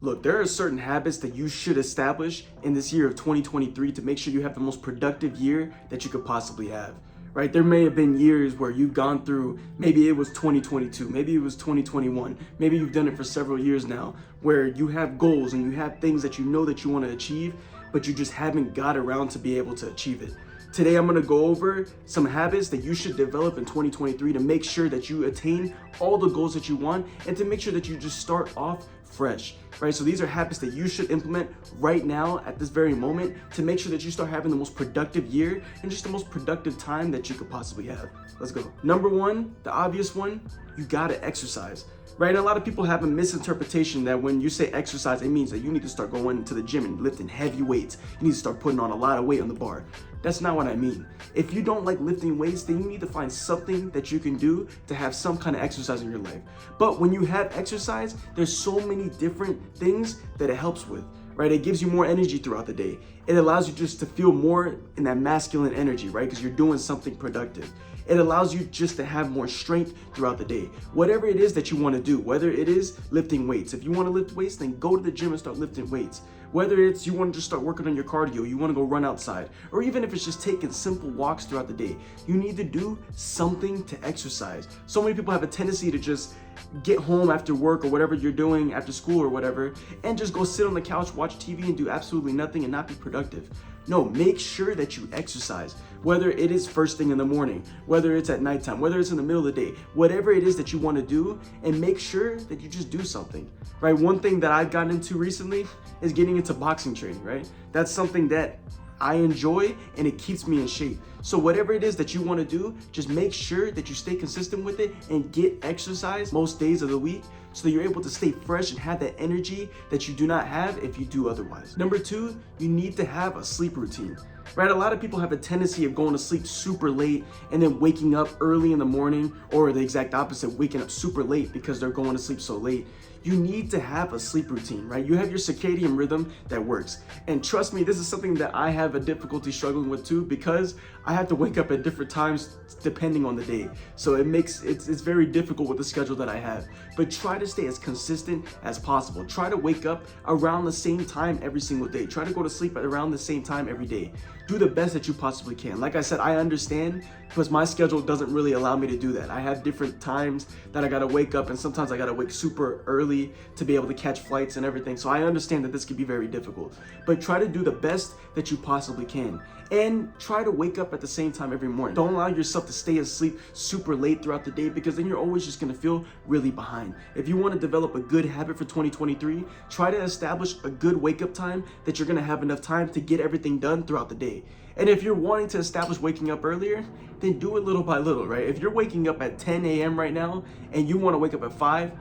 Look, there are certain habits that you should establish in this year of 2023 to make sure you have the most productive year that you could possibly have, right? There may have been years where you've gone through, maybe it was 2022, maybe it was 2021, maybe you've done it for several years now, where you have goals and you have things that you know that you want to achieve, but you just haven't got around to be able to achieve it. Today, I'm gonna go over some habits that you should develop in 2023 to make sure that you attain all the goals that you want and to make sure that you just start off fresh, right? So these are habits that you should implement right now at this very moment to make sure that you start having the most productive year and just the most productive time that you could possibly have. Let's go. Number one, the obvious one, you gotta exercise. Right? A lot of people have a misinterpretation that when you say exercise, it means that you need to start going to the gym and lifting heavy weights. You need to start putting on a lot of weight on the bar. That's not what I mean. If you don't like lifting weights, then you need to find something that you can do to have some kind of exercise in your life. But when you have exercise, there's so many different things that it helps with. Right? It gives you more energy throughout the day. It allows you just to feel more in that masculine energy, right? Because you're doing something productive. It allows you just to have more strength throughout the day. Whatever it is that you want to do, whether it is lifting weights. If you want to lift weights, then go to the gym and start lifting weights. Whether it's you want to just start working on your cardio, you want to go run outside, or even if it's just taking simple walks throughout the day, you need to do something to exercise. So many people have a tendency to just get home after work or whatever you're doing after school or whatever, and just go sit on the couch, watch TV and do absolutely nothing and not be productive. No, make sure that you exercise, whether it is first thing in the morning, whether it's at nighttime, whether it's in the middle of the day, whatever it is that you want to do, and make sure that you just do something, right? One thing that I've gotten into recently is getting into boxing training, right? That's something that I enjoy and it keeps me in shape. So whatever it is that you want to do, just make sure that you stay consistent with it and get exercise most days of the week so that you're able to stay fresh and have that energy that you do not have if you do otherwise. Number two, you need to have a sleep routine. Right? A lot of people have a tendency of going to sleep super late and then waking up early in the morning, or the exact opposite, waking up super late because they're going to sleep so late. You need to have a sleep routine, right? You have your circadian rhythm that works. And trust me, this is something that I have a difficulty struggling with too, because I have to wake up at different times depending on the day. So it's very difficult with the schedule that I have. But try to stay as consistent as possible. Try to wake up around the same time every single day. Try to go to sleep at around the same time every day. Do the best that you possibly can. Like I said, I understand because my schedule doesn't really allow me to do that. I have different times that I gotta wake up, and sometimes I gotta wake super early to be able to catch flights and everything. So I understand that this can be very difficult, but try to do the best that you possibly can. And try to wake up at the same time every morning. Don't allow yourself to stay asleep super late throughout the day, because then you're always just gonna feel really behind. If you wanna develop a good habit for 2023, try to establish a good wake up time that you're gonna have enough time to get everything done throughout the day. And if you're wanting to establish waking up earlier, then do it little by little, right? If you're waking up at 10 a.m. right now and you wanna wake up at 5,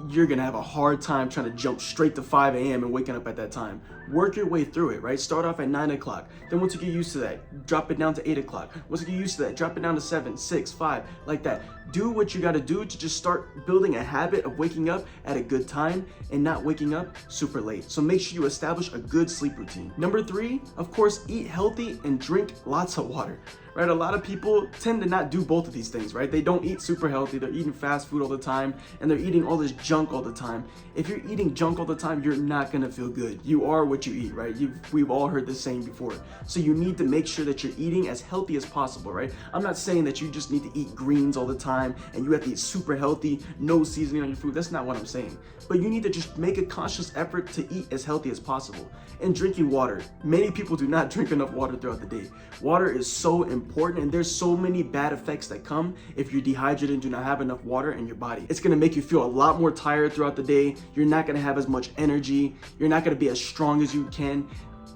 you're gonna have a hard time trying to jump straight to 5 a.m. and waking up at that time. Work your way through it, right? Start off at 9 o'clock. Then once you get used to that, drop it down to 8 o'clock. Once you get used to that, drop it down to 7, 6, 5, like that. Do what you gotta do to just start building a habit of waking up at a good time and not waking up super late. So make sure you establish a good sleep routine. Number three, of course, eat healthy and drink lots of water. Right? A lot of people tend to not do both of these things, right? They don't eat super healthy. They're eating fast food all the time and they're eating all this junk all the time. If you're eating junk all the time, you're not gonna feel good. You are what you eat, right? We've all heard this saying before. So you need to make sure that you're eating as healthy as possible, right? I'm not saying that you just need to eat greens all the time and you have to eat super healthy, no seasoning on your food. That's not what I'm saying. But you need to just make a conscious effort to eat as healthy as possible. And drinking water. Many people do not drink enough water throughout the day. Water is so important, and there's so many bad effects that come if you're dehydrated and do not have enough water in your body. It's gonna make you feel a lot more tired throughout the day. You're not gonna have as much energy. You're not gonna be as strong as you can.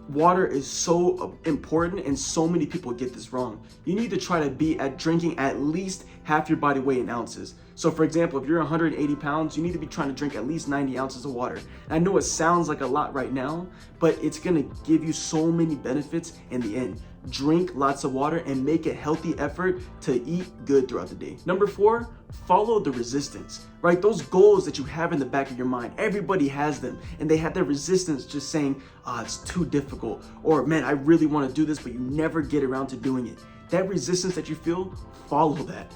Water is so important, and so many people get this wrong. You need to try to be at drinking at least half your body weight in ounces. So for example, if you're 180 pounds, you need to be trying to drink at least 90 ounces of water. And I know it sounds like a lot right now, but it's gonna give you so many benefits in the end. Drink lots of water and make a healthy effort to eat good throughout the day. Number four, follow the resistance, right? Those goals that you have in the back of your mind, everybody has them, and they have their resistance just saying, it's too difficult, or man, I really want to do this, but you never get around to doing it. That resistance that you feel, follow that.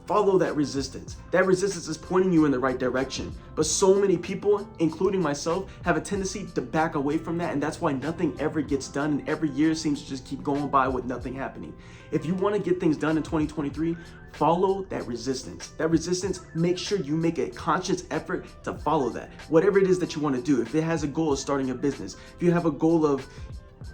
follow that resistance. That resistance is pointing you in the right direction. But so many people, including myself, have a tendency to back away from that, and that's why nothing ever gets done, and every year seems to just keep going by with nothing happening. If you want to get things done in 2023, follow that resistance. That resistance, make sure you make a conscious effort to follow that. Whatever it is that you want to do, if it has a goal of starting a business, if you have a goal of,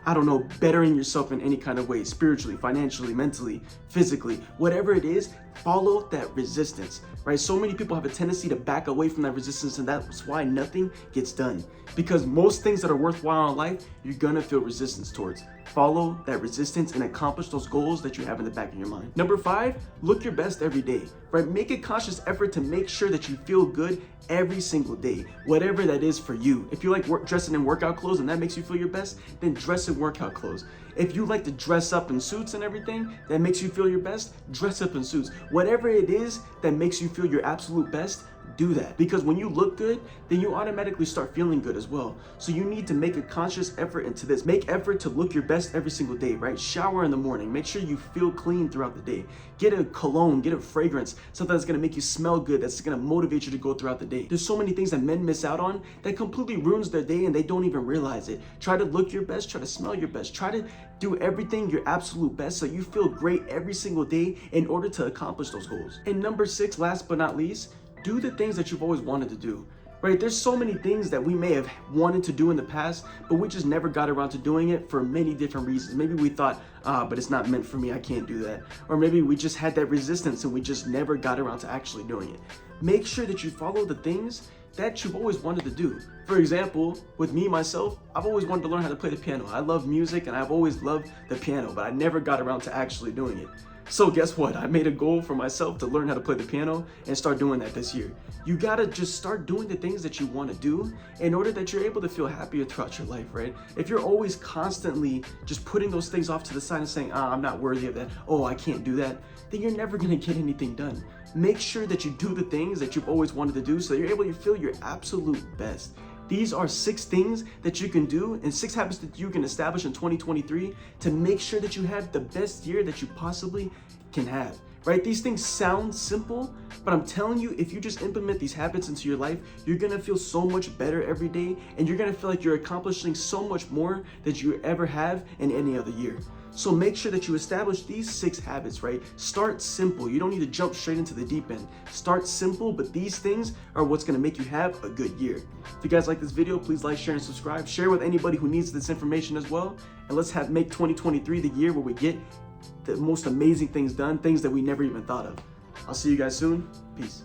I don't know, bettering yourself in any kind of way, spiritually, financially, mentally, physically, whatever it is, follow that resistance, right? So many people have a tendency to back away from that resistance, and that's why nothing gets done. Because most things that are worthwhile in life, you're gonna feel resistance towards. Follow that resistance and accomplish those goals that you have in the back of your mind. Number 5, look your best every day, right? Make a conscious effort to make sure that you feel good every single day, whatever that is for you. If you like dressing in workout clothes and that makes you feel your best, then dress in workout clothes. If you like to dress up in suits and everything that makes you feel your best, dress up in suits. Whatever it is that makes you feel your absolute best, do that. Because when you look good, then you automatically start feeling good as well. So you need to make a conscious effort into this. Make effort to look your best every single day, right? Shower in the morning. Make sure you feel clean throughout the day. Get a cologne, get a fragrance, something that's gonna make you smell good, that's gonna motivate you to go throughout the day. There's so many things that men miss out on that completely ruins their day and they don't even realize it. Try to look your best, try to smell your best, try to do everything your absolute best so you feel great every single day in order to accomplish those goals. And number 6, last but not least, do the things that you've always wanted to do, right? There's so many things that we may have wanted to do in the past, but we just never got around to doing it for many different reasons. Maybe we thought, but it's not meant for me, I can't do that. Or maybe we just had that resistance and we just never got around to actually doing it. Make sure that you follow the things that you've always wanted to do. For example, with me, myself, I've always wanted to learn how to play the piano. I love music and I've always loved the piano, but I never got around to actually doing it. So guess what? I made a goal for myself to learn how to play the piano and start doing that this year. You gotta just start doing the things that you want to do in order that you're able to feel happier throughout your life, right? If you're always constantly just putting those things off to the side and saying, I'm not worthy of that, oh, I can't do that, then you're never gonna get anything done. Make sure that you do the things that you've always wanted to do so you're able to feel your absolute best. These are 6 things that you can do and 6 habits that you can establish in 2023 to make sure that you have the best year that you possibly can have, right? These things sound simple, but I'm telling you, if you just implement these habits into your life, you're gonna feel so much better every day and you're gonna feel like you're accomplishing so much more than you ever have in any other year. So make sure that you establish these 6 habits, right? Start simple. You don't need to jump straight into the deep end. Start simple, but these things are what's gonna make you have a good year. If you guys like this video, please like, share, and subscribe. Share with anybody who needs this information as well. And let's make 2023 the year where we get the most amazing things done, things that we never even thought of. I'll see you guys soon. Peace.